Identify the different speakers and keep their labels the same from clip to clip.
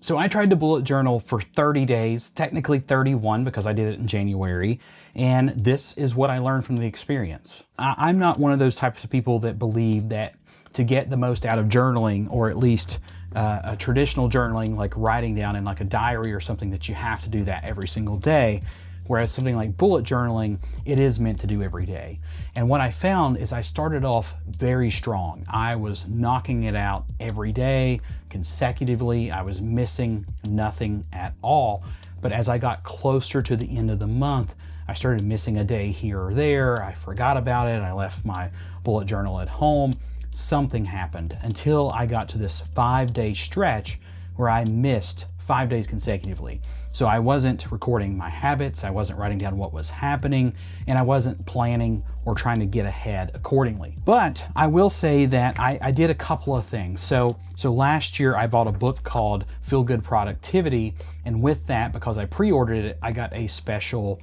Speaker 1: So I tried to bullet journal for 30 days, technically 31 because I did it in January, and this is what I learned from the experience. I'm not one of those types of people that believe that to get the most out of journaling, or at least a traditional journaling like writing down in like a diary or something, that you have to do that every single day. Whereas something like bullet journaling, it is meant to do every day. And what I found is I started off very strong. I was knocking it out every day consecutively. I was missing nothing at all. But as I got closer to the end of the month, I started missing a day here or there. I forgot about it. I left my bullet journal at home. Something happened until I got to this 5-day stretch where I missed 5 days consecutively. So I wasn't recording my habits, I wasn't writing down what was happening, and I wasn't planning or trying to get ahead accordingly. But I will say that I did a couple of things. So last year I bought a book called Feel Good Productivity, and with that, because I pre-ordered it, I got a special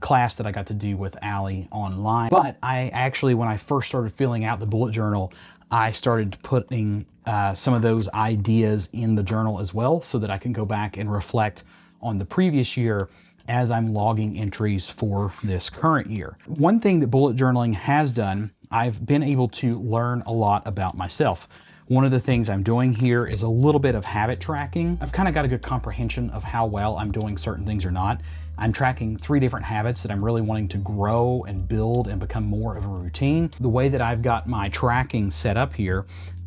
Speaker 1: class that I got to do with Allie online. But I actually, when I first started filling out the bullet journal, I started putting some of those ideas in the journal as well, so that I can go back and reflect on the previous year as I'm logging entries for this current year. One thing that bullet journaling has done, I've been able to learn a lot about myself. One of the things I'm doing here is a little bit of habit tracking. I've kind of got a good comprehension of how well I'm doing certain things or not. I'm tracking 3 different habits that I'm really wanting to grow and build and become more of a routine. The way that I've got my tracking set up here,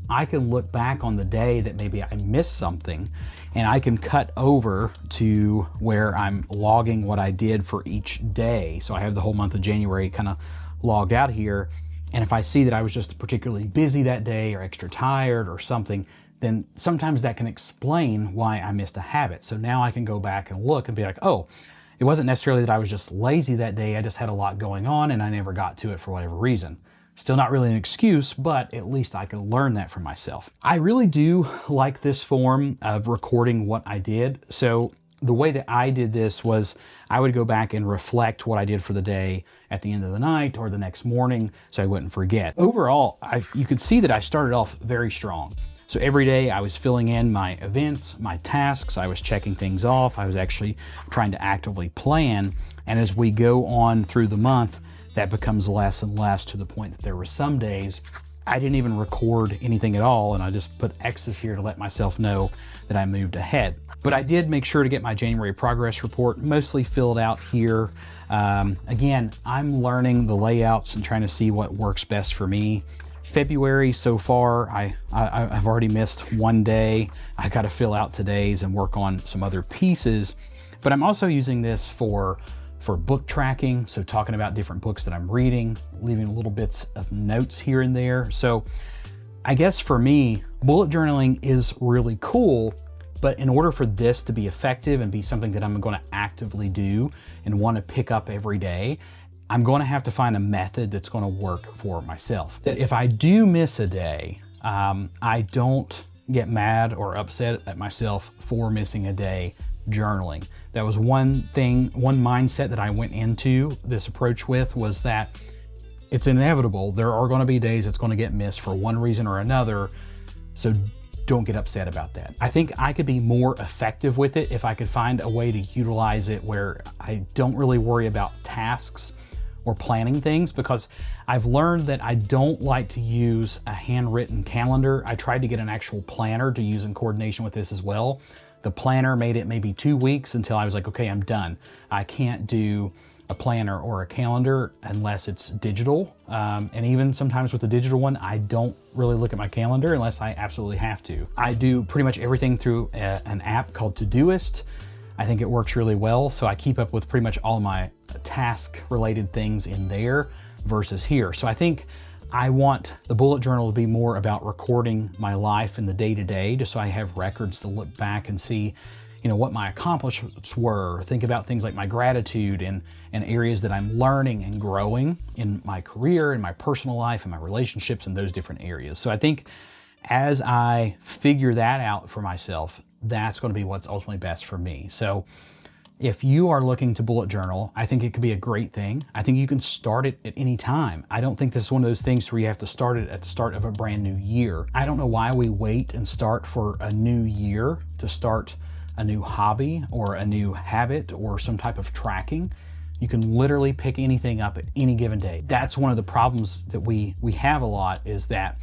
Speaker 1: I can look back on the day that maybe I missed something, and I can cut over to where I'm logging what I did for each day. So I have the whole month of January kind of logged out here. And if I see that I was just particularly busy that day or extra tired or something, then sometimes that can explain why I missed a habit. So now I can go back and look and be like, oh, it wasn't necessarily that I was just lazy that day. I just had a lot going on and I never got to it for whatever reason. Still not really an excuse, but at least I can learn that from myself. I really do like this form of recording what I did. So the way that I did this was I would go back and reflect what I did for the day at the end of the night or the next morning so I wouldn't forget. Overall, you could see that I started off very strong. So every day I was filling in my events, my tasks, I was checking things off, I was actually trying to actively plan. And as we go on through the month, that becomes less and less, to the point that there were some days I didn't even record anything at all, and I just put X's here to let myself know that I moved ahead. But I did make sure to get my January progress report mostly filled out here. Again, I'm learning the layouts and trying to see what works best for me. February so far, I've already missed 1 day. I got to fill out today's and work on some other pieces. But I'm also using this for book tracking, so talking about different books that I'm reading, leaving little bits of notes here and there. So I guess for me, bullet journaling is really cool, but in order for this to be effective and be something that I'm going to actively do and want to pick up every day, I'm going to have to find a method that's going to work for myself. That if I do miss a day, I don't get mad or upset at myself for missing a day journaling. That was one thing, one mindset that I went into this approach with, was that it's inevitable. There are going to be days it's going to get missed for one reason or another. So don't get upset about that. I think I could be more effective with it if I could find a way to utilize it where I don't really worry about tasks or planning things, because I've learned that I don't like to use a handwritten calendar. I tried to get an actual planner to use in coordination with this as well. The planner made it maybe 2 weeks until I was like, okay, I'm done. I can't do a planner or a calendar unless it's digital. And even sometimes with the digital one, I don't really look at my calendar unless I absolutely have to. I do pretty much everything through an app called Todoist. I think it works really well. So I keep up with pretty much all my task related things in there versus here. So I think I want the bullet journal to be more about recording my life in the day-to-day, just so I have records to look back and see, you know, what my accomplishments were. Think about things like my gratitude and areas that I'm learning and growing in my career, in my personal life, and my relationships, and those different areas. So I think as I figure that out for myself, that's going to be what's ultimately best for me. So if you are looking to bullet journal, I think it could be a great thing. I think you can start it at any time. I don't think this is one of those things where you have to start it at the start of a brand new year. I don't know why we wait and start for a new year to start a new hobby or a new habit or some type of tracking. You can literally pick anything up at any given day. That's one of the problems that we have a lot, is that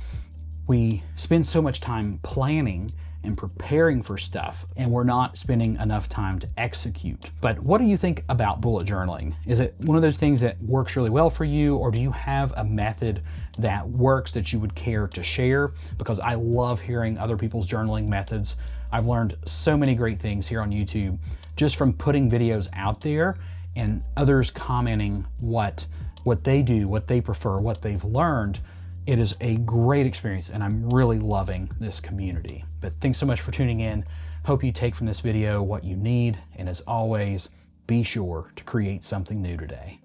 Speaker 1: we spend so much time planning and preparing for stuff, and we're not spending enough time to execute. But what do you think about bullet journaling? Is it one of those things that works really well for you, or do you have a method that works that you would care to share? Because I love hearing other people's journaling methods. I've learned so many great things here on YouTube just from putting videos out there and others commenting what they do, what they prefer, what they've learned. It is a great experience, and I'm really loving this community. But thanks so much for tuning in. Hope you take from this video what you need, and as always, be sure to create something new today.